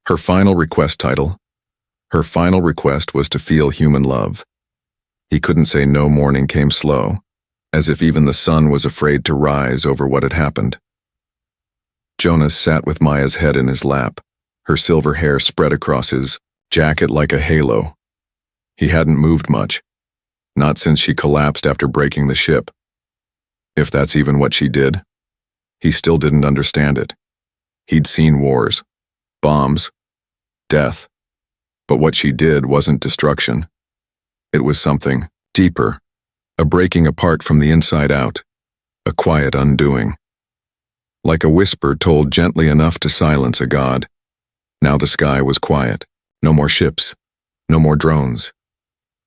Her final request title? Her final request was to feel human love. He couldn't say no. Morning came slow, as if even the sun was afraid to rise over what had happened. Jonas sat with Maya's head in his lap, her silver hair spread across his jacket like a halo. He hadn't moved much, not since she collapsed after breaking the ship. If that's even what she did, he still didn't understand it. He'd seen wars, bombs, death, but what she did wasn't destruction. It was something deeper, a breaking apart from the inside out, a quiet undoing. Like a whisper told gently enough to silence a god. Now the sky was quiet. No more ships, no more drones,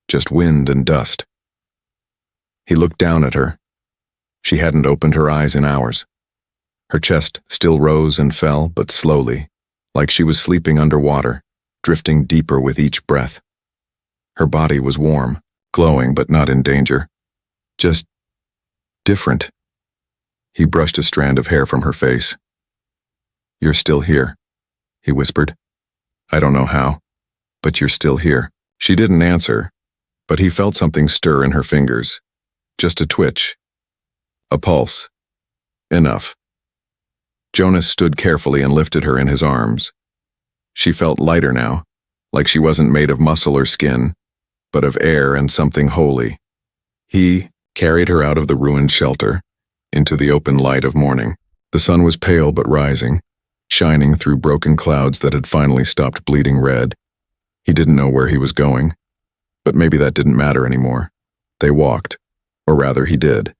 just wind and dust. He looked down at her. She hadn't opened her eyes in hours. Her chest still rose and fell, but slowly, like she was sleeping underwater, drifting deeper with each breath. Her body was warm, glowing but not in danger. Just different. He brushed a strand of hair from her face. "You're still here," he whispered. "I don't know how, but you're still here." She didn't answer, but he felt something stir in her fingers. Just a twitch. A pulse. Enough. Jonas stood carefully and lifted her in his arms. She felt lighter now, like she wasn't made of muscle or skin, but of air and something holy. He carried her out of the ruined shelter, into the open light of morning. The sun was pale but rising, shining through broken clouds that had finally stopped bleeding red. He didn't know where he was going, but maybe that didn't matter anymore. They walked, or rather he did.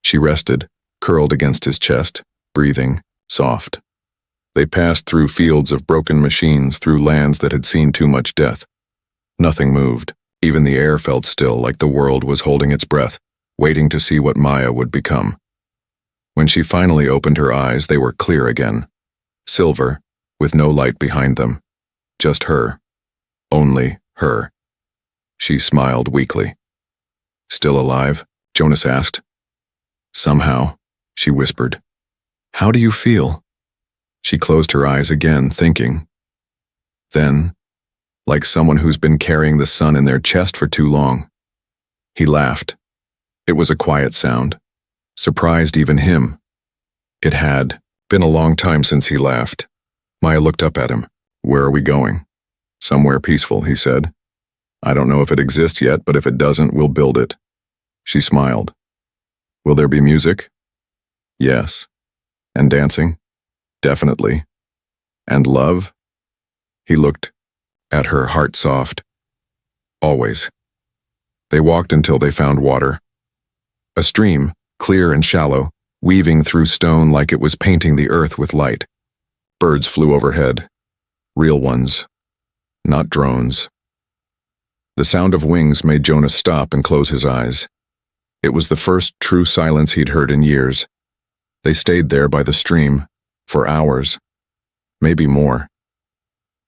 She rested, curled against his chest, breathing, soft. They passed through fields of broken machines, through lands that had seen too much death. Nothing moved. Even the air felt still, like the world was holding its breath, waiting to see what Maya would become. When she finally opened her eyes, they were clear again. Silver, with no light behind them. Just her. Only her. She smiled weakly. "Still alive?" Jonas asked. "Somehow," she whispered. "How do you feel?" She closed her eyes again, thinking. Then, like someone who's been carrying the sun in their chest for too long, he laughed. It was a quiet sound, surprised even him. It had been a long time since he laughed. Maya looked up at him. "Where are we going?" "Somewhere peaceful," he said. "I don't know if it exists yet, but if it doesn't, we'll build it." She smiled. "Will there be music?" "Yes." "And dancing?" "Definitely." "And love?" He looked at her, heart soft. "Always." They walked until they found water. A stream, clear and shallow, weaving through stone like it was painting the earth with light. Birds flew overhead. Real ones. Not drones. The sound of wings made Jonas stop and close his eyes. It was the first true silence he'd heard in years. They stayed there by the stream, for hours. Maybe more.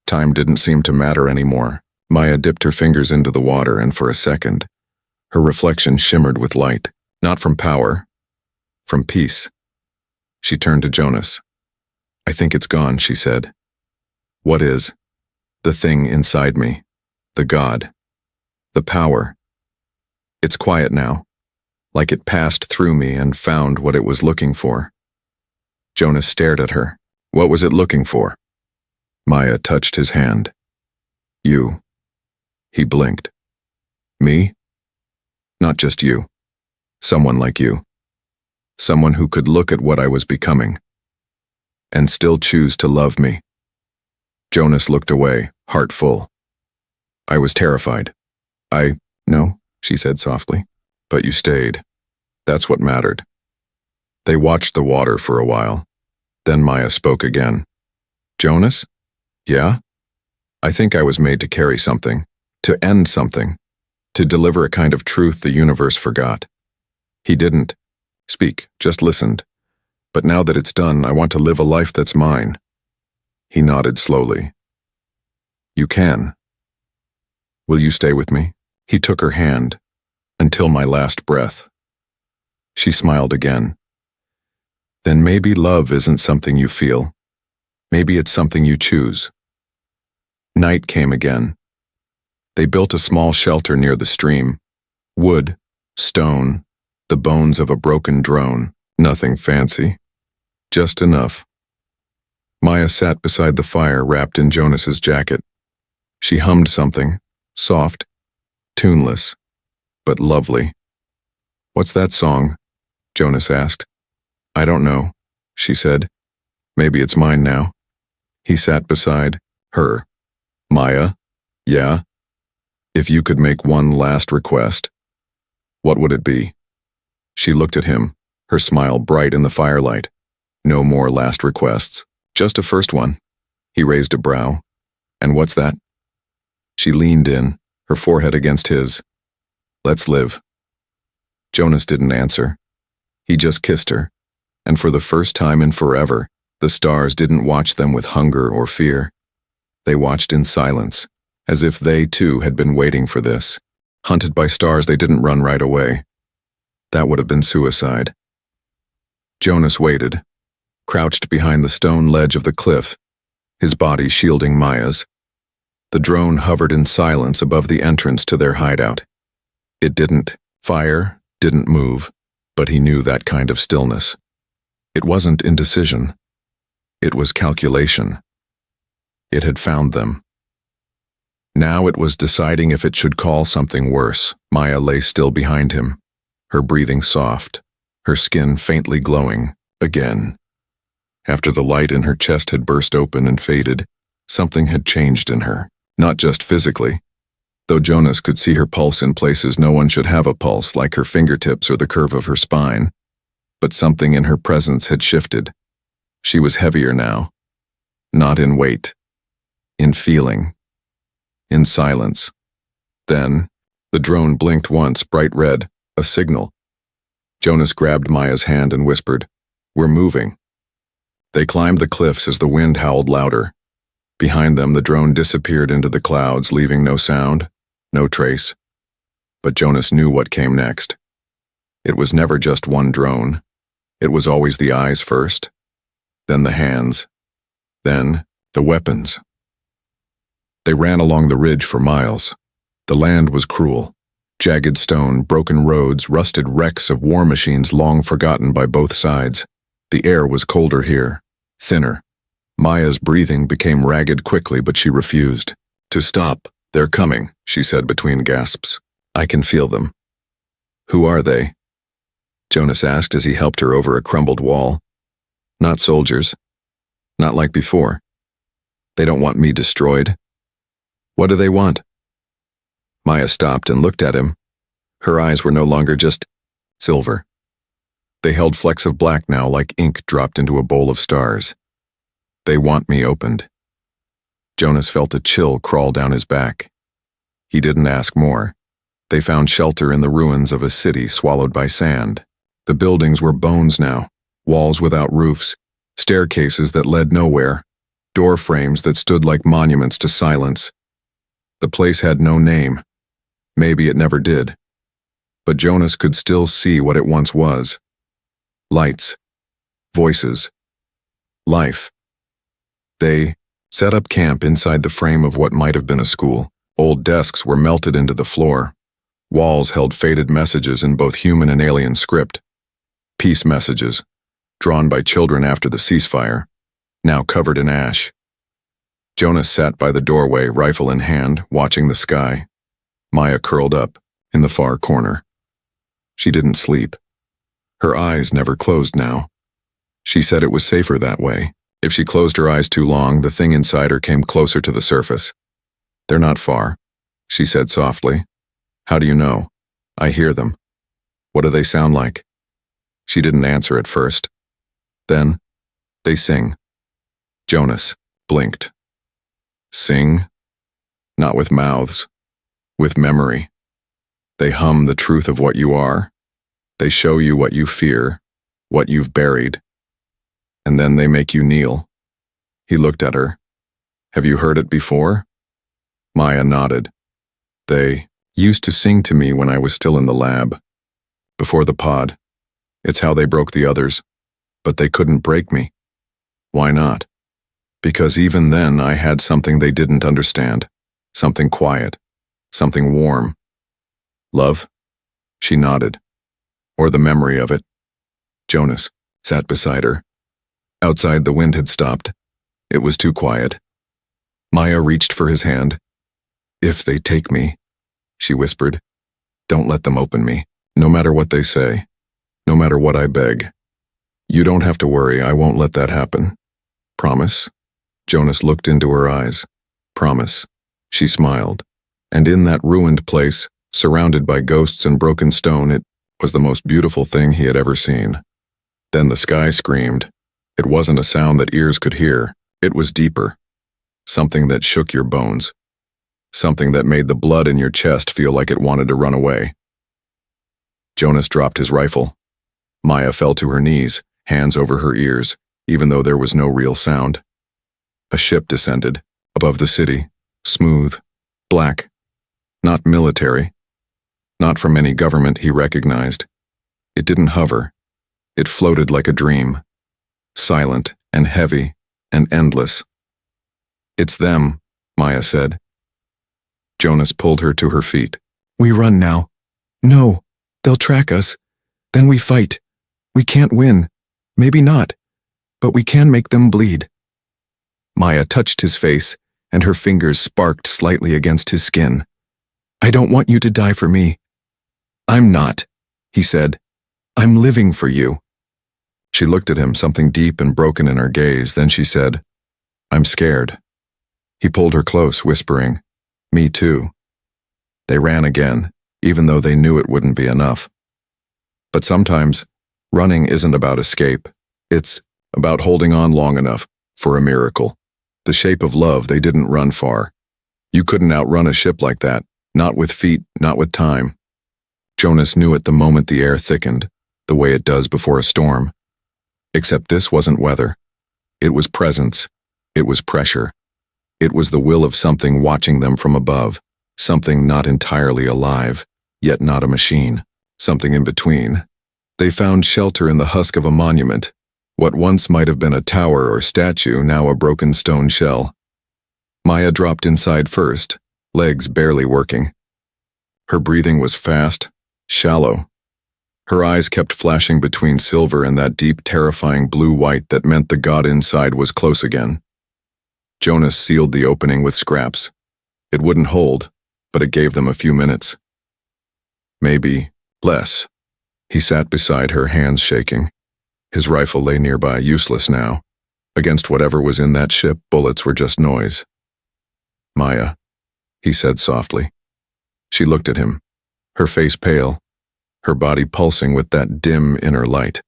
Time didn't seem to matter anymore. Maya dipped her fingers into the water, and for a second, her reflection shimmered with light. Not from power, from peace. She turned to Jonas. "I think it's gone," she said. "What is?" "The thing inside me. The God. The power. It's quiet now, like it passed through me and found what it was looking for." Jonas stared at her. "What was it looking for?" Maya touched his hand. "You." He blinked. "Me?" "Not just you. Someone like you. Someone who could look at what I was becoming and still choose to love me." Jonas looked away, heart full. "I was terrified." "I know," she said softly. "But you stayed. That's what mattered." They watched the water for a while. Then Maya spoke again. "Jonas? Yeah? I think I was made to carry something, to end something, to deliver a kind of truth the universe forgot. He didn't speak, just listened. But now that it's done, I want to live a life that's mine." He nodded slowly. "You can. Will you stay with me?" He took her hand. "Until my last breath." She smiled again. "Then maybe love isn't something you feel. Maybe it's something you choose. Night came again. They built a small shelter near the stream. Wood, stone, the bones of a broken drone. Nothing fancy. Just enough. Maya sat beside the fire wrapped in Jonas's jacket. She hummed something, soft, tuneless, but lovely. "What's that song?" Jonas asked. "I don't know," she said. "Maybe it's mine now." He sat beside her. "Maya, yeah? If you could make one last request, what would it be?" She looked at him, her smile bright in the firelight. "No more last requests. Just a first one." He raised a brow. "And what's that?" She leaned in, her forehead against his. "Let's live." Jonas didn't answer. He just kissed her, and for the first time in forever, the stars didn't watch them with hunger or fear. They watched in silence, as if they too had been waiting for this. Hunted by stars, they didn't run right away. That would have been suicide. Jonas waited, crouched behind the stone ledge of the cliff, his body shielding Maya's. The drone hovered in silence above the entrance to their hideout. It didn't fire, didn't move, but he knew that kind of stillness. It wasn't indecision. It was calculation. It had found them. Now it was deciding if it should call something worse. Maya lay still behind him, her breathing soft, her skin faintly glowing, again. After the light in her chest had burst open and faded, something had changed in her, not just physically. Though Jonas could see her pulse in places no one should have a pulse, like her fingertips or the curve of her spine. But something in her presence had shifted. She was heavier now. Not in weight. In feeling. In silence. Then, the drone blinked once, bright red, a signal. Jonas grabbed Maya's hand and whispered, "We're moving." They climbed the cliffs as the wind howled louder. Behind them, the drone disappeared into the clouds, leaving no sound, no trace. But Jonas knew what came next. It was never just one drone. It was always the eyes first, then the hands, then the weapons. They ran along the ridge for miles. The land was cruel. Jagged stone, broken roads, rusted wrecks of war machines long forgotten by both sides. The air was colder here, thinner. Maya's breathing became ragged quickly, but she refused. "To stop. They're coming," she said between gasps. "I can feel them." "Who are they?" Jonas asked as he helped her over a crumbled wall. "Not soldiers. Not like before. They don't want me destroyed." "What do they want?" Maya stopped and looked at him. Her eyes were no longer just silver. They held flecks of black now, like ink dropped into a bowl of stars. "They want me opened." Jonas felt a chill crawl down his back. He didn't ask more. They found shelter in the ruins of a city swallowed by sand. The buildings were bones now, walls without roofs, staircases that led nowhere, door frames that stood like monuments to silence. The place had no name. Maybe it never did. But Jonas could still see what it once was. Lights. Voices. Life. They set up camp inside the frame of what might have been a school. Old desks were melted into the floor. Walls held faded messages in both human and alien script. Peace messages, drawn by children after the ceasefire, now covered in ash. Jonas sat by the doorway, rifle in hand, watching the sky. Maya curled up, in the far corner. She didn't sleep. Her eyes never closed now. She said it was safer that way. If she closed her eyes too long, the thing inside her came closer to the surface. "They're not far," she said softly. "How do you know?" "I hear them." "What do they sound like?" She didn't answer at first. Then, "They sing." Jonas blinked. Sing? Not with mouths. With memory. They hum the truth of what you are. They show you what you fear, what you've buried. And then they make you kneel. He looked at her. "Have you heard it before?" Maya nodded. "They used to sing to me when I was still in the lab. Before the pod. It's how they broke the others. But they couldn't break me." "Why not?" Because even then I had something they didn't understand. Something quiet. Something warm. Love? She nodded. Or the memory of it. Jonas sat beside her. Outside, the wind had stopped. It was too quiet. Maya reached for his hand. "If they take me," she whispered, "don't let them open me, no matter what they say, no matter what I beg. You don't have to worry, I won't let that happen. Promise?" Jonas looked into her eyes. "Promise." She smiled. And in that ruined place, surrounded by ghosts and broken stone, it was the most beautiful thing he had ever seen. Then the sky screamed. It wasn't a sound that ears could hear. It was deeper. Something that shook your bones. Something that made the blood in your chest feel like it wanted to run away. Jonas dropped his rifle. Maya fell to her knees, hands over her ears, even though there was no real sound. A ship descended, above the city, smooth, black. Not military. Not from any government he recognized. It didn't hover. It floated like a dream. Silent and heavy and endless. "It's them," Maya said. Jonas pulled her to her feet. "We run now. No, they'll track us. Then we fight. We can't win. Maybe not. But we can make them bleed." Maya touched his face, and her fingers sparked slightly against his skin. "I don't want you to die for me." "I'm not," he said. "I'm living for you." She looked at him, something deep and broken in her gaze, then she said, "I'm scared." He pulled her close, whispering, "Me too." They ran again, even though they knew it wouldn't be enough. But sometimes, running isn't about escape. It's about holding on long enough for a miracle. The shape of love, they didn't run far. You couldn't outrun a ship like that, not with feet, not with time. Jonas knew it the moment the air thickened, the way it does before a storm. Except this wasn't weather. It was presence. It was pressure. It was the will of something watching them from above, something not entirely alive, yet not a machine, something in between. They found shelter in the husk of a monument. What once might have been a tower or statue, now a broken stone shell. Maya dropped inside first, legs barely working. Her breathing was fast, shallow. Her eyes kept flashing between silver and that deep, terrifying blue-white that meant the god inside was close again. Jonas sealed the opening with scraps. It wouldn't hold, but it gave them a few minutes. Maybe less. He sat beside her, hands shaking. His rifle lay nearby, useless now. Against whatever was in that ship, bullets were just noise. "Maya," he said softly. She looked at him, her face pale, her body pulsing with that dim inner light.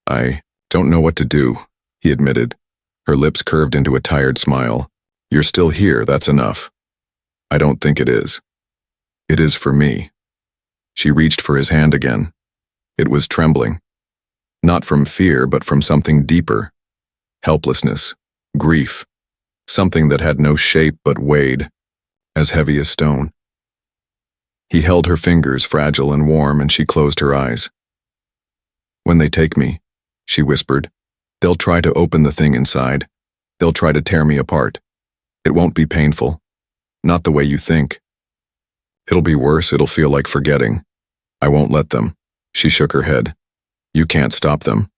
"I don't know what to do," he admitted. Her lips curved into a tired smile. "You're still here, that's enough." "I don't think it is. It is for me." She reached for his hand again. It was trembling. Not from fear, but from something deeper. Helplessness, grief, something that had no shape but weighed, as heavy as stone. He held her fingers, fragile and warm, and she closed her eyes. "When they take me," she whispered, "they'll try to open the thing inside. They'll try to tear me apart. It won't be painful. Not the way you think. It'll be worse, it'll feel like forgetting. I won't let them." She shook her head. "You can't stop them."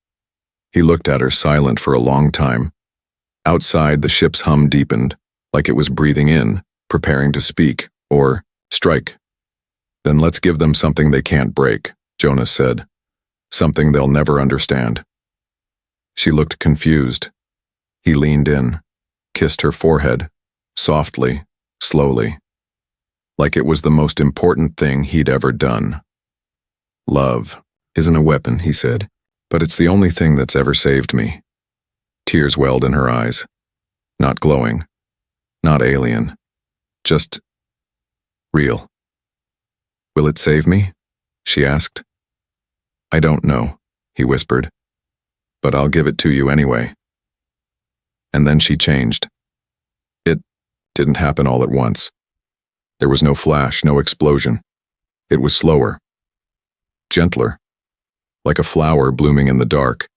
He looked at her, silent for a long time. Outside, the ship's hum deepened, like it was breathing in, preparing to speak, or strike. "Then let's give them something they can't break," Jonas said. "Something they'll never understand." She looked confused. He leaned in, kissed her forehead, softly, slowly, like it was the most important thing he'd ever done. "Love isn't a weapon," he said, "but it's the only thing that's ever saved me." Tears welled in her eyes. Not glowing, not alien, just real. "Will it save me?" she asked. "I don't know," he whispered, "but I'll give it to you anyway." And then she changed. It didn't happen all at once. There was no flash, no explosion. It was slower, gentler, like a flower blooming in the dark.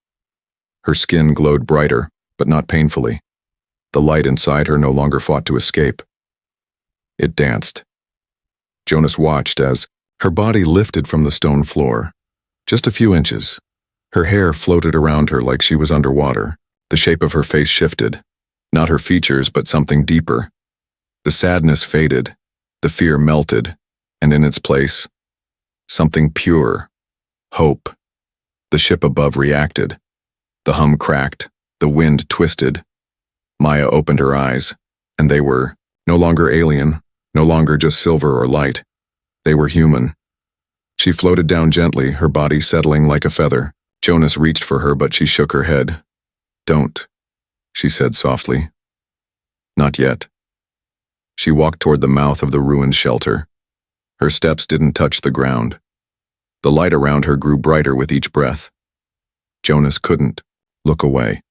Her skin glowed brighter, but not painfully. The light inside her no longer fought to escape. It danced. Jonas watched as her body lifted from the stone floor, just a few inches. Her hair floated around her like she was underwater. The shape of her face shifted, not her features, but something deeper. The sadness faded, the fear melted, and in its place, something pure, hope. The ship above reacted. The hum cracked, the wind twisted. Maya opened her eyes, and they were no longer alien, no longer just silver or light. They were human. She floated down gently, her body settling like a feather. Jonas reached for her, but she shook her head. "Don't," she said softly. "Not yet." She walked toward the mouth of the ruined shelter. Her steps didn't touch the ground. The light around her grew brighter with each breath. Jonas couldn't look away.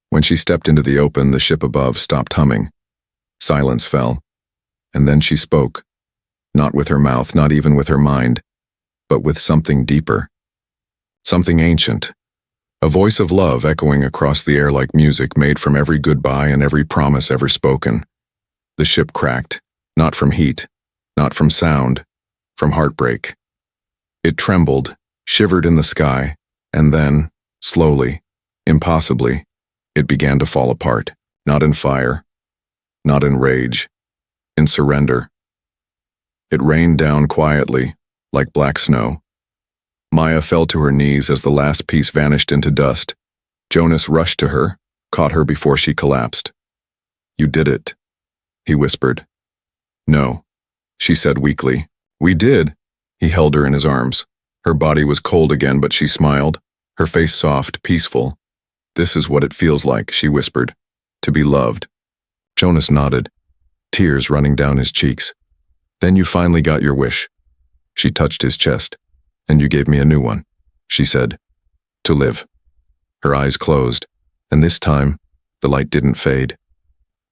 When she stepped into the open, the ship above stopped humming. Silence fell, and then she spoke, not with her mouth, not even with her mind, but with something deeper. Something ancient. A voice of love echoing across the air like music made from every goodbye and every promise ever spoken. The ship cracked, not from heat, not from sound, from heartbreak. It trembled, shivered in the sky, and then, slowly, impossibly, it began to fall apart, not in fire, not in rage, in surrender. It rained down quietly, like black snow. Maya fell to her knees as the last piece vanished into dust. Jonas rushed to her, caught her before she collapsed. "You did it," he whispered. "No," she said weakly. "We did." He held her in his arms. Her body was cold again, but she smiled, her face soft, peaceful. "This is what it feels like," she whispered, "to be loved." Jonas nodded, tears running down his cheeks. "Then you finally got your wish." She touched his chest. "And you gave me a new one," she said. "To live." Her eyes closed, and this time, the light didn't fade.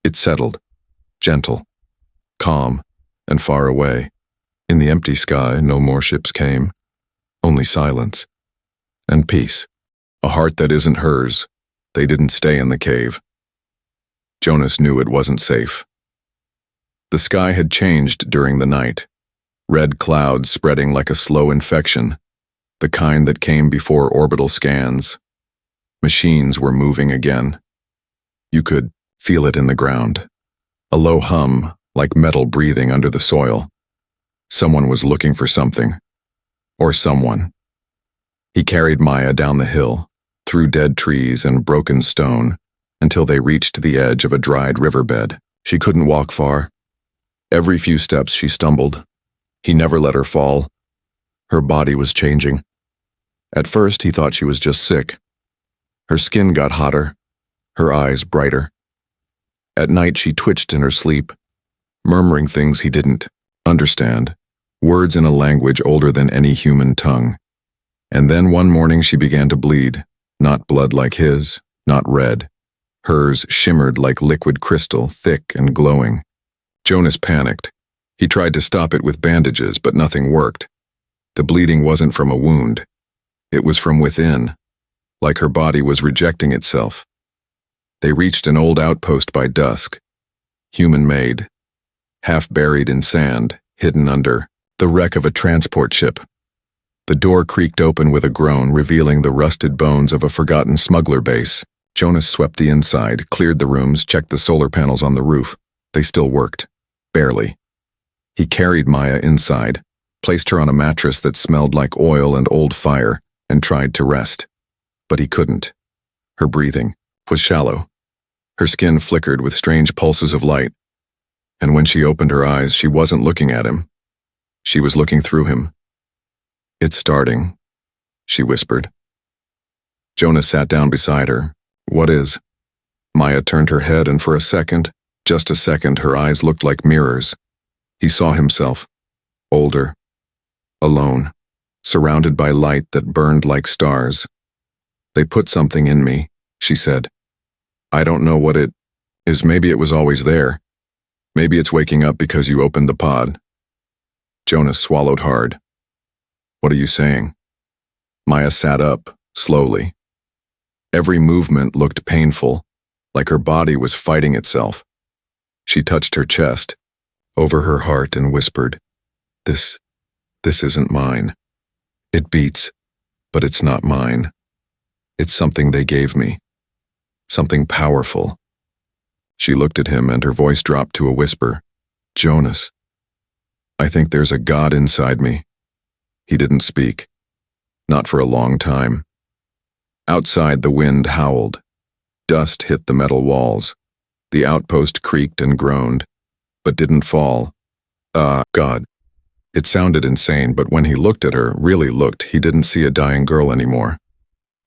It settled, gentle, calm, and far away. In the empty sky, no more ships came. Only silence. And peace. A heart that isn't hers. They didn't stay in the cave. Jonas knew it wasn't safe. The sky had changed during the night. Red clouds spreading like a slow infection, the kind that came before orbital scans. Machines were moving again. You could feel it in the ground. A low hum, like metal breathing under the soil. Someone was looking for something. Or someone. He carried Maya down the hill, through dead trees and broken stone, until they reached the edge of a dried riverbed. She couldn't walk far. Every few steps she stumbled. He never let her fall. Her body was changing. At first, he thought she was just sick. Her skin got hotter, her eyes brighter. At night, she twitched in her sleep, murmuring things he didn't understand, words in a language older than any human tongue. And then one morning she began to bleed, not blood like his, not red. Hers shimmered like liquid crystal, thick and glowing. Jonas panicked. He tried to stop it with bandages, but nothing worked. The bleeding wasn't from a wound. It was from within, like her body was rejecting itself. They reached an old outpost by dusk, human-made, half buried in sand, hidden under the wreck of a transport ship. The door creaked open with a groan, revealing the rusted bones of a forgotten smuggler base. Jonas swept the inside, cleared the rooms, checked the solar panels on the roof. They still worked. Barely. He carried Maya inside, placed her on a mattress that smelled like oil and old fire, and tried to rest. But he couldn't. Her breathing was shallow. Her skin flickered with strange pulses of light. And when she opened her eyes, she wasn't looking at him. She was looking through him. "It's starting," she whispered. Jonas sat down beside her. "What is?" Maya turned her head, and for a second, just a second, her eyes looked like mirrors. He saw himself, older, alone, surrounded by light that burned like stars. "They put something in me," she said. "I don't know what it is. Maybe it was always there. Maybe it's waking up because you opened the pod." Jonas swallowed hard. "What are you saying?" Maya sat up, slowly. Every movement looked painful, like her body was fighting itself. She touched her chest, over her heart, and whispered, This isn't mine. It beats, but it's not mine. It's something they gave me. Something powerful. She looked at him and her voice dropped to a whisper. Jonas, I think there's a God inside me. He didn't speak. Not for a long time. Outside, the wind howled. Dust hit the metal walls. The outpost creaked and groaned, but didn't fall. God. It sounded insane, but when he looked at her, really looked, he didn't see a dying girl anymore.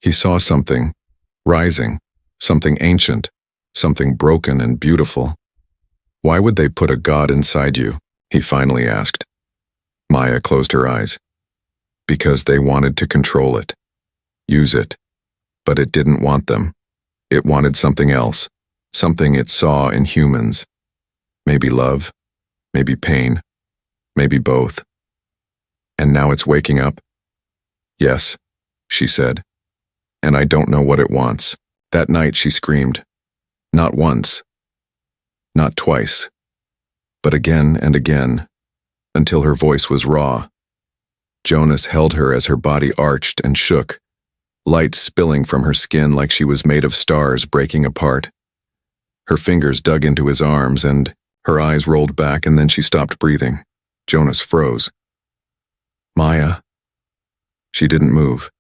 He saw something, rising, something ancient, something broken and beautiful. Why would they put a God inside you? He finally asked. Maya closed her eyes. Because they wanted to control it. Use it. But it didn't want them. It wanted something else. Something it saw in humans. Maybe love. Maybe pain. Maybe both. And now it's waking up? Yes, she said. And I don't know what it wants. That night she screamed. Not once. Not twice. But again and again, until her voice was raw. Jonas held her as her body arched and shook, light spilling from her skin like she was made of stars breaking apart. Her fingers dug into his arms and her eyes rolled back, and then she stopped breathing. Jonas froze. Maya. She didn't move.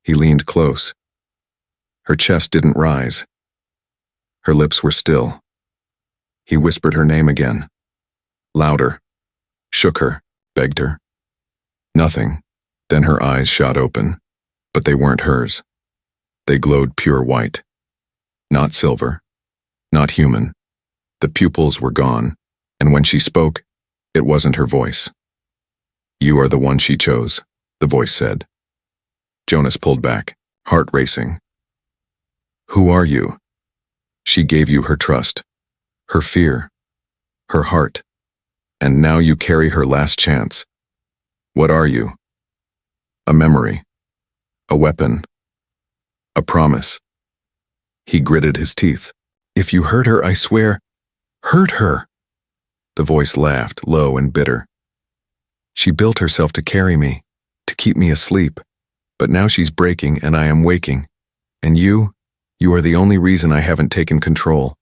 He leaned close. Her chest didn't rise. Her lips were still. He whispered her name again. Louder. Shook her, begged her. Nothing. Then her eyes shot open. But they weren't hers. They glowed pure white. Not silver. Not human. The pupils were gone, and when she spoke, it wasn't her voice. You are the one she chose, the voice said. Jonas pulled back, heart racing. Who are you? She gave you her trust, her fear, her heart, and now you carry her last chance. What are you? A memory, a weapon, a promise. He gritted his teeth. If you hurt her, I swear, hurt her. The voice laughed, low and bitter. She built herself to carry me, to keep me asleep, but now she's breaking and I am waking. And you are the only reason I haven't taken control.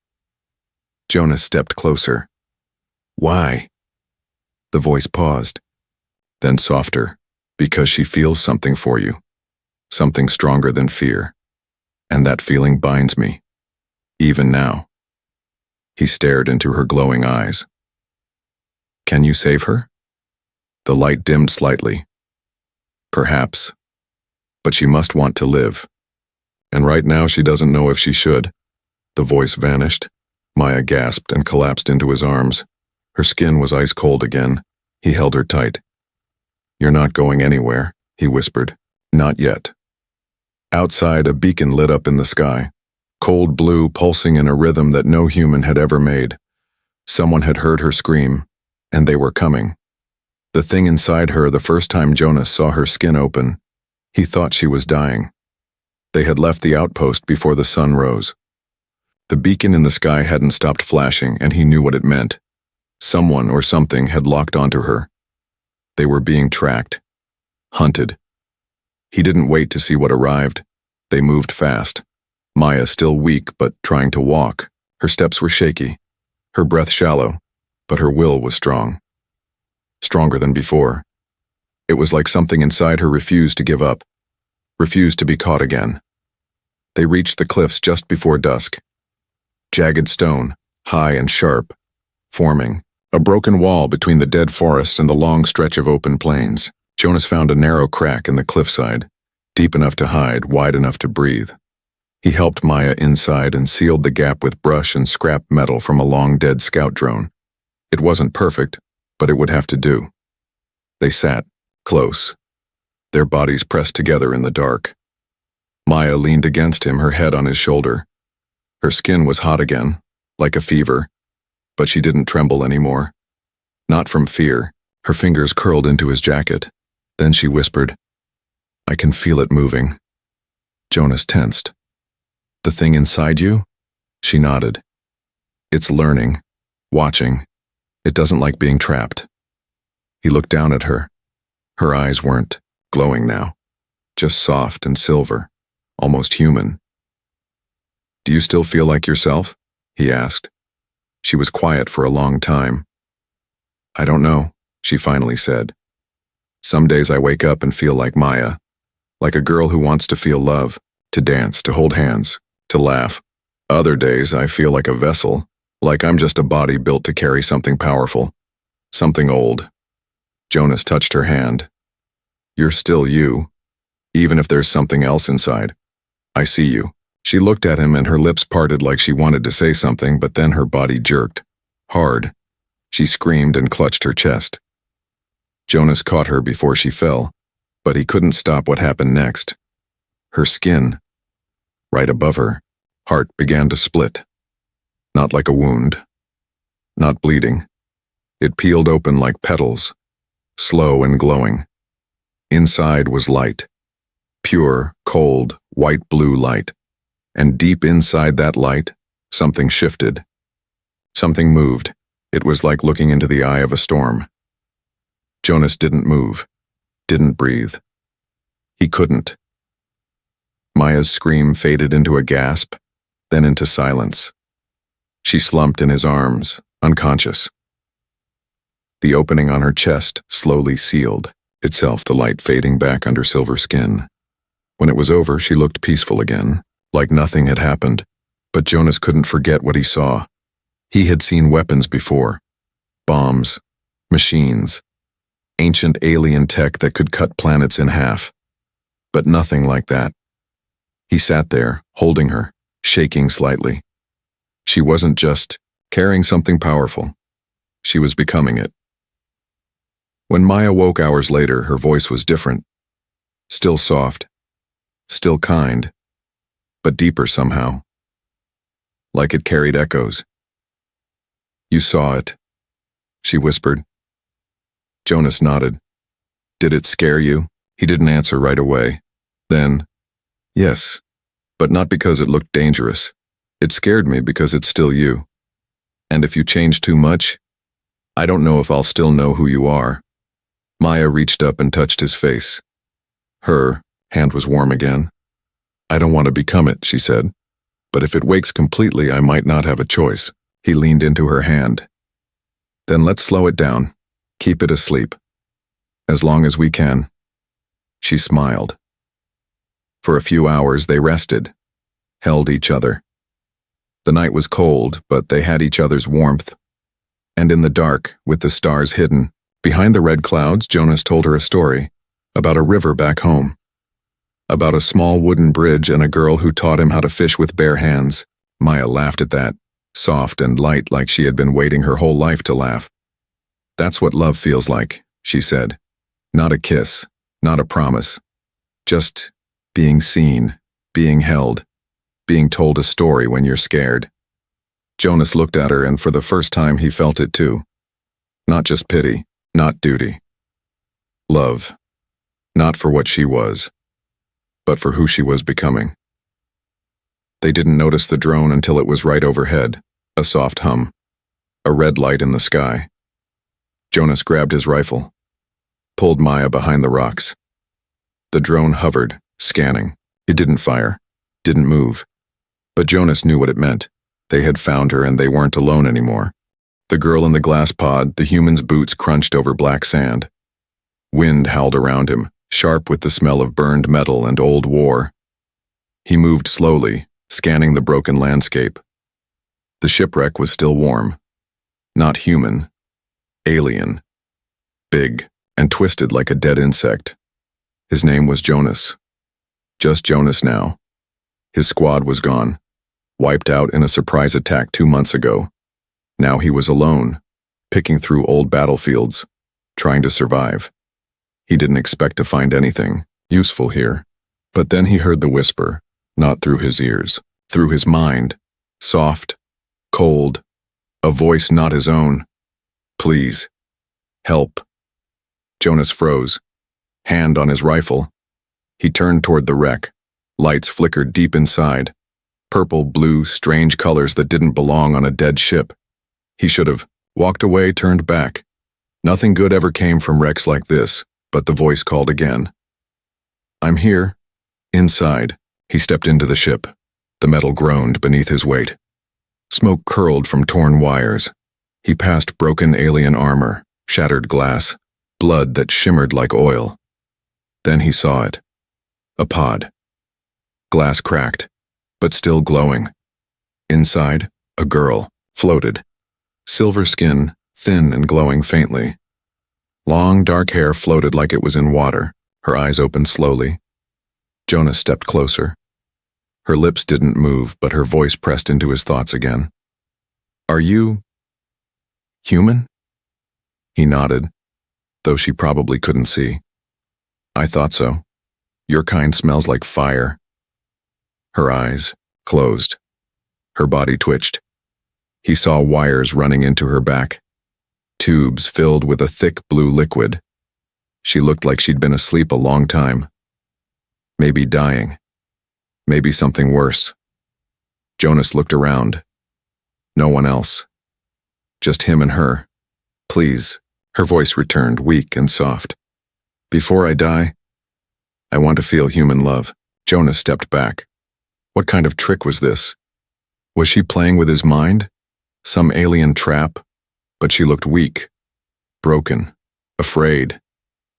Jonas stepped closer. Why? The voice paused, then softer, because she feels something for you, something stronger than fear, and that feeling binds me, even now. He stared into her glowing eyes. Can you save her? The light dimmed slightly. Perhaps, but she must want to live. And right now she doesn't know if she should. The voice vanished. Maya gasped and collapsed into his arms. Her skin was ice cold again. He held her tight. You're not going anywhere, he whispered. Not yet. Outside, a beacon lit up in the sky. Cold blue, pulsing in a rhythm that no human had ever made. Someone had heard her scream, and they were coming. The thing inside her, the first time Jonas saw her skin open, he thought she was dying. They had left the outpost before the sun rose. The beacon in the sky hadn't stopped flashing, and he knew what it meant. Someone or something had locked onto her. They were being tracked, hunted. He didn't wait to see what arrived. They moved fast. Maya still weak but trying to walk. Her steps were shaky, her breath shallow, but her will was strong. Stronger than before. It was like something inside her refused to give up, refused to be caught again. They reached the cliffs just before dusk. Jagged stone, high and sharp, forming a broken wall between the dead forests and the long stretch of open plains. Jonas found a narrow crack in the cliffside, deep enough to hide, wide enough to breathe. He helped Maya inside and sealed the gap with brush and scrap metal from a long-dead scout drone. It wasn't perfect, but it would have to do. They sat, close, their bodies pressed together in the dark. Maya leaned against him, her head on his shoulder. Her skin was hot again, like a fever, but she didn't tremble anymore. Not from fear. Her fingers curled into his jacket. Then she whispered, I can feel it moving. Jonas tensed. The thing inside you? She nodded. It's learning, watching. It doesn't like being trapped. He looked down at her. Her eyes weren't glowing now, just soft and silver, almost human. Do you still feel like yourself? He asked. She was quiet for a long time. I don't know, she finally said. Some days I wake up and feel like Maya, like a girl who wants to feel love, to dance, to hold hands, to laugh. Other days I feel like a vessel, like I'm just a body built to carry something powerful, something old. Jonas touched her hand. You're still you, even if there's something else inside. I see you. She looked at him and her lips parted like she wanted to say something, but then her body jerked. Hard. She screamed and clutched her chest. Jonas caught her before she fell, but he couldn't stop what happened next. Her skin, right above her, heart began to split. Not like a wound. Not bleeding. It peeled open like petals, slow and glowing. Inside was light. Pure, cold, white-blue light. And deep inside that light, something shifted. Something moved. It was like looking into the eye of a storm. Jonas didn't move, didn't breathe. He couldn't. Maya's scream faded into a gasp, then into silence. She slumped in his arms, unconscious. The opening on her chest slowly sealed, itself the light fading back under silver skin. When it was over, she looked peaceful again, like nothing had happened, but Jonas couldn't forget what he saw. He had seen weapons before. Bombs, machines, ancient alien tech that could cut planets in half. But nothing like that. He sat there, holding her, shaking slightly. She wasn't just carrying something powerful. She was becoming it. When Maya woke hours later, her voice was different. Still soft. Still kind. But deeper somehow. Like it carried echoes. You saw it, she whispered. Jonas nodded. Did it scare you? He didn't answer right away. Then, yes, but not because it looked dangerous. It scared me because it's still you. And if you change too much, I don't know if I'll still know who you are. Maya reached up and touched his face. Her hand was warm again. I don't want to become it, she said. But if it wakes completely, I might not have a choice. He leaned into her hand. Then let's slow it down. Keep it asleep. As long as we can. She smiled. For a few hours they rested, held each other. The night was cold, but they had each other's warmth. And in the dark, with the stars hidden, behind the red clouds, Jonas told her a story about a river back home. About a small wooden bridge and a girl who taught him how to fish with bare hands. Maya laughed at that. Soft and light, like she had been waiting her whole life to laugh. That's what love feels like, she said. Not a kiss, not a promise. Just being seen, being held, being told a story when you're scared. Jonas looked at her, and for the first time he felt it too. Not just pity, not duty. Love. Not for what she was, but for who she was becoming. They didn't notice the drone until it was right overhead, a soft hum, a red light in the sky. Jonas grabbed his rifle, pulled Maya behind the rocks. The drone hovered, scanning. It didn't fire, didn't move. But Jonas knew what it meant. They had found her and they weren't alone anymore. The girl in the glass pod, the human's boots crunched over black sand. Wind howled around him, sharp with the smell of burned metal and old war. He moved slowly, scanning the broken landscape. The shipwreck was still warm. Not human. Alien. Big and twisted like a dead insect. His name was Jonas. Just Jonas now. His squad was gone. Wiped out in a surprise attack 2 months ago. Now he was alone, picking through old battlefields, trying to survive. He didn't expect to find anything useful here. But then he heard the whisper, not through his ears, through his mind, soft, cold, a voice not his own. Please. Help. Jonas froze, hand on his rifle. He turned toward the wreck. Lights flickered deep inside. Purple, blue, strange colors that didn't belong on a dead ship. He should have walked away, turned back. Nothing good ever came from wrecks like this, but the voice called again. I'm here. Inside. He stepped into the ship. The metal groaned beneath his weight. Smoke curled from torn wires. He passed broken alien armor, shattered glass, blood that shimmered like oil. Then he saw it. A pod. Glass cracked, but still glowing. Inside, a girl floated. Silver skin, thin and glowing faintly. Long, dark hair floated like it was in water. Her eyes opened slowly. Jonas stepped closer. Her lips didn't move, but her voice pressed into his thoughts again. Are you human? He nodded, though she probably couldn't see. I thought so. Your kind smells like fire. Her eyes closed. Her body twitched. He saw wires running into her back. Tubes filled with a thick blue liquid. She looked like she'd been asleep a long time. Maybe dying. Maybe something worse. Jonas looked around. No one else. Just him and her. Please. Her voice returned, weak and soft. Before I die, I want to feel human love. Jonas stepped back. What kind of trick was this? Was she playing with his mind? Some alien trap? But she looked weak, broken, afraid,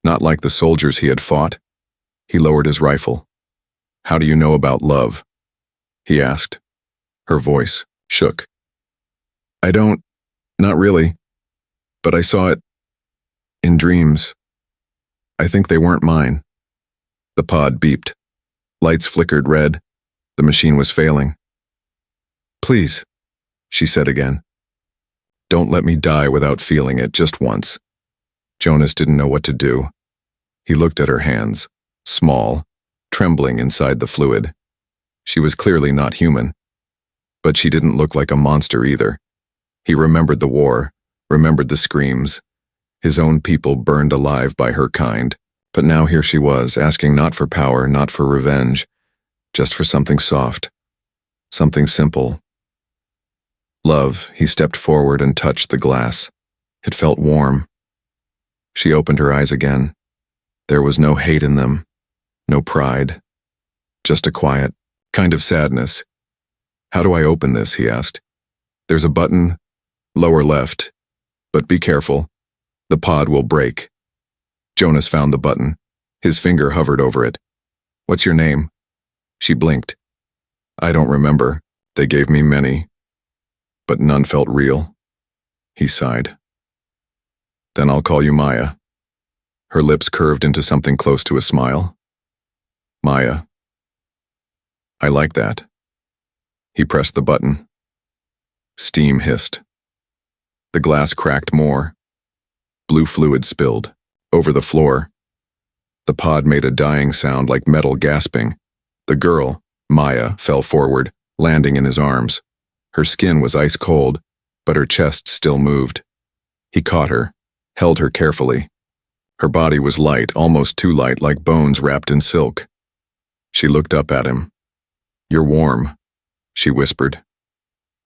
not like the soldiers he had fought. He lowered his rifle. How do you know about love? He asked. Her voice shook. Not really, but I saw it in dreams. I think they weren't mine. The pod beeped. Lights flickered red. The machine was failing. Please, she said again. Don't let me die without feeling it just once. Jonas didn't know what to do. He looked at her hands, small, trembling inside the fluid. She was clearly not human, but she didn't look like a monster either. He remembered the war, remembered the screams. His own people burned alive by her kind, but now here she was, asking not for power, not for revenge, just for something soft, something simple. Love. He stepped forward and touched the glass. It felt warm. She opened her eyes again. There was no hate in them, no pride, just a quiet, kind of sadness. How do I open this? He asked. There's a button, lower left, but be careful. The pod will break. Jonas found the button. His finger hovered over it. What's your name? She blinked. I don't remember. They gave me many, but none felt real. He sighed. Then I'll call you Maya. Her lips curved into something close to a smile. Maya. I like that. He pressed the button. Steam hissed. The glass cracked more. Blue fluid spilled over the floor. The pod made a dying sound like metal gasping. The girl, Maya, fell forward, landing in his arms. Her skin was ice cold, but her chest still moved. He caught her, held her carefully. Her body was light, almost too light, like bones wrapped in silk. She looked up at him. You're warm, she whispered.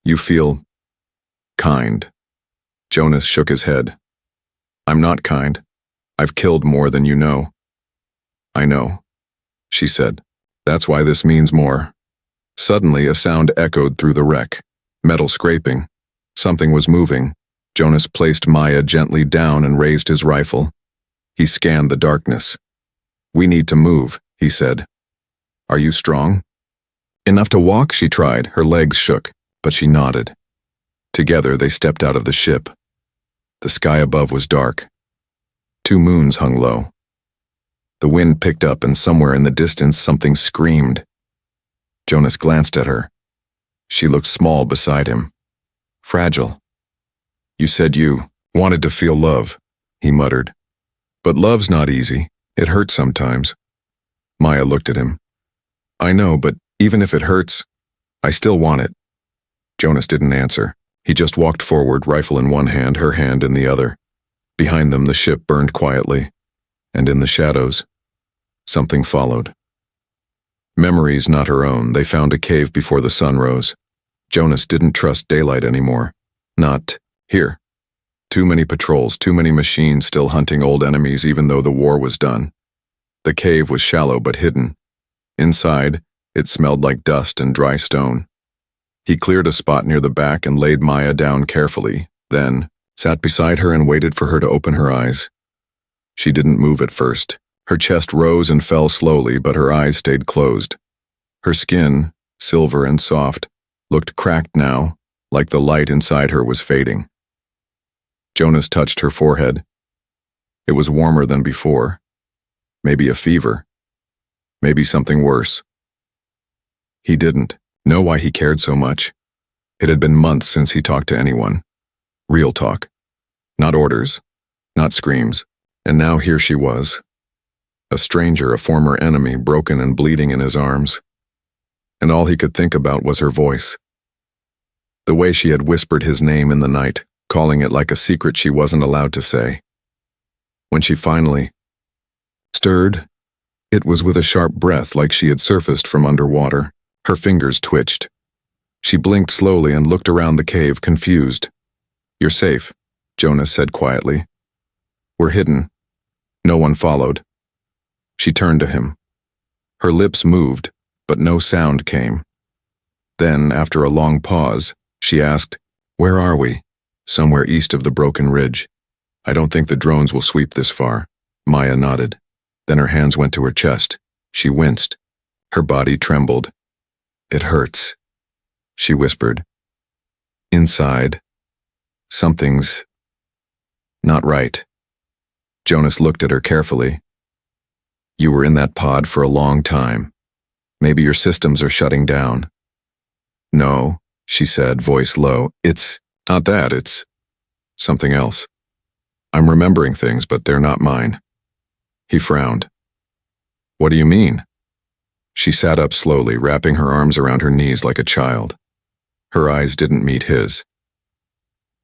You feel kind. Jonas shook his head. I'm not kind. I've killed more than you know. I know, she said. That's why this means more. Suddenly, a sound echoed through the wreck. Metal scraping. Something was moving. Jonas placed Maya gently down and raised his rifle. He scanned the darkness. We need to move, he said. Are you strong? Enough to walk, she tried. Her legs shook, but she nodded. Together, they stepped out of the ship. The sky above was dark. 2 moons hung low. The wind picked up, and somewhere in the distance something screamed. Jonas glanced at her. She looked small beside him. Fragile. You said you wanted to feel love, he muttered. But love's not easy. It hurts sometimes. Maya looked at him. I know, but even if it hurts, I still want it. Jonas didn't answer. He just walked forward, rifle in one hand, her hand in the other. Behind them, the ship burned quietly, and in the shadows, something followed. Memories not her own. They found a cave before the sun rose. Jonas didn't trust daylight anymore. Not here. Too many patrols, too many machines still hunting old enemies even though the war was done. The cave was shallow but hidden. Inside, it smelled like dust and dry stone. He cleared a spot near the back and laid Maya down carefully, then sat beside her and waited for her to open her eyes. She didn't move at first. Her chest rose and fell slowly, but her eyes stayed closed. Her skin, silver and soft, looked cracked now, like the light inside her was fading. Jonas touched her forehead. It was warmer than before. Maybe a fever. Maybe something worse. He didn't know why he cared so much. It had been months since he talked to anyone. Real talk. Not orders. Not screams. And now here she was. A stranger, a former enemy, broken and bleeding in his arms. And all he could think about was her voice. The way she had whispered his name in the night, calling it like a secret she wasn't allowed to say. When she finally stirred, it was with a sharp breath like she had surfaced from underwater. Her fingers twitched. She blinked slowly and looked around the cave, confused. "You're safe," Jonas said quietly. "We're hidden." No one followed. She turned to him. Her lips moved, but no sound came. Then, after a long pause, she asked, "Where are we?" "Somewhere east of the broken ridge. I don't think the drones will sweep this far." Maya nodded. Then her hands went to her chest. She winced. Her body trembled. "It hurts," she whispered. "Inside, something's not right." Jonas looked at her carefully. "You were in that pod for a long time. Maybe your systems are shutting down." "No," she said, voice low. "It's not that, it's something else. I'm remembering things, but they're not mine." He frowned. "What do you mean?" She sat up slowly, wrapping her arms around her knees like a child. Her eyes didn't meet his.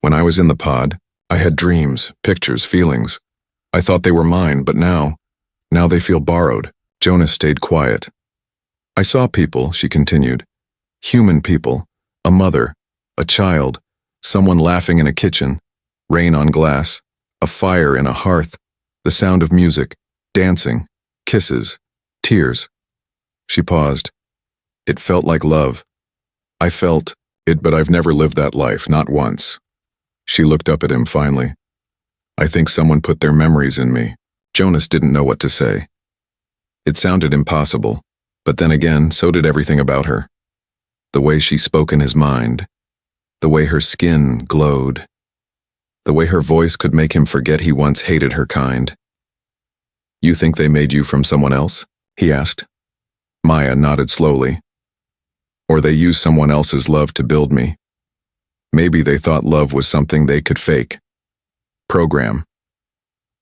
"When I was in the pod, I had dreams, pictures, feelings. I thought they were mine, but now they feel borrowed." Jonas stayed quiet. "I saw people," she continued. "Human people. A mother, a child, someone laughing in a kitchen, rain on glass, a fire in a hearth, the sound of music, dancing, kisses, tears." She paused. "It felt like love. I felt it, but I've never lived that life, not once." She looked up at him finally. "I think someone put their memories in me." Jonas didn't know what to say. It sounded impossible, but then again, so did everything about her. The way she spoke in his mind, the way her skin glowed, the way her voice could make him forget he once hated her kind. "You think they made you from someone else?" he asked. Maya nodded slowly. "Or they used someone else's love to build me. Maybe they thought love was something they could fake. Program.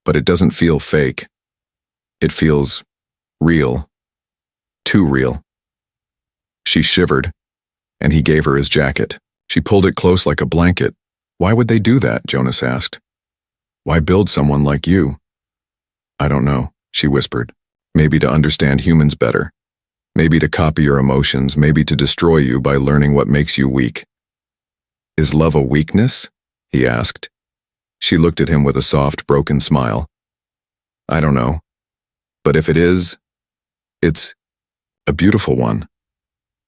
But it doesn't feel fake. It feels real. Too real." She shivered, and he gave her his jacket. She pulled it close like a blanket. "Why would they do that?" Jonas asked. "Why build someone like you?" "I don't know," she whispered. "Maybe to understand humans better. Maybe to copy your emotions, maybe to destroy you by learning what makes you weak." "Is love a weakness?" he asked. She looked at him with a soft, broken smile. "I don't know. But if it is, it's a beautiful one."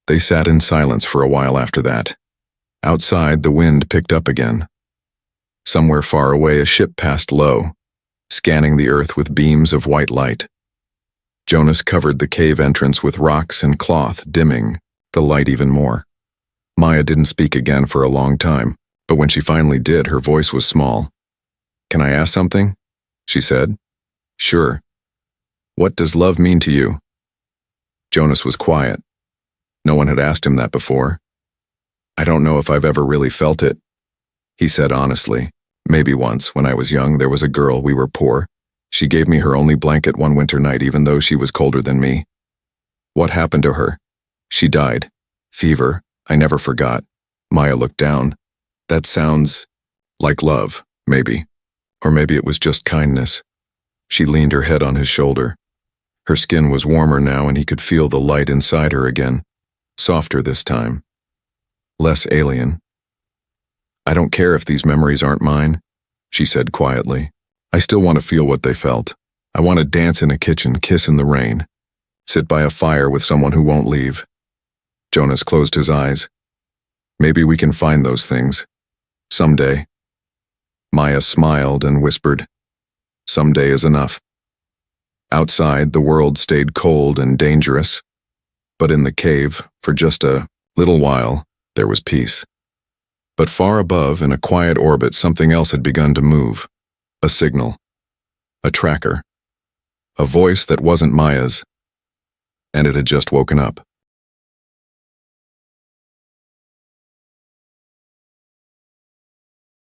They sat in silence for a while after that. Outside, the wind picked up again. Somewhere far away, a ship passed low, scanning the earth with beams of white light. Jonas covered the cave entrance with rocks and cloth, dimming the light even more. Maya didn't speak again for a long time, but when she finally did, her voice was small. "Can I ask something?" she said. "Sure. What does love mean to you?" Jonas was quiet. No one had asked him that before. "I don't know if I've ever really felt it," he said honestly. "Maybe once, when I was young, there was a girl, we were poor. She gave me her only blanket one winter night, even though she was colder than me. What happened to her? She died. Fever. I never forgot." Maya looked down. "That sounds like love, maybe. Or maybe it was just kindness." She leaned her head on his shoulder. Her skin was warmer now and he could feel the light inside her again, softer this time, less alien. "I don't care if these memories aren't mine," she said quietly. "I still want to feel what they felt. I want to dance in a kitchen, kiss in the rain, sit by a fire with someone who won't leave." Jonas closed his eyes. "Maybe we can find those things. Someday." Maya smiled and whispered, "Someday is enough." Outside, the world stayed cold and dangerous, but in the cave, for just a little while, there was peace. But far above, in a quiet orbit, something else had begun to move. A signal. A tracker. A voice that wasn't Maya's. And it had just woken up.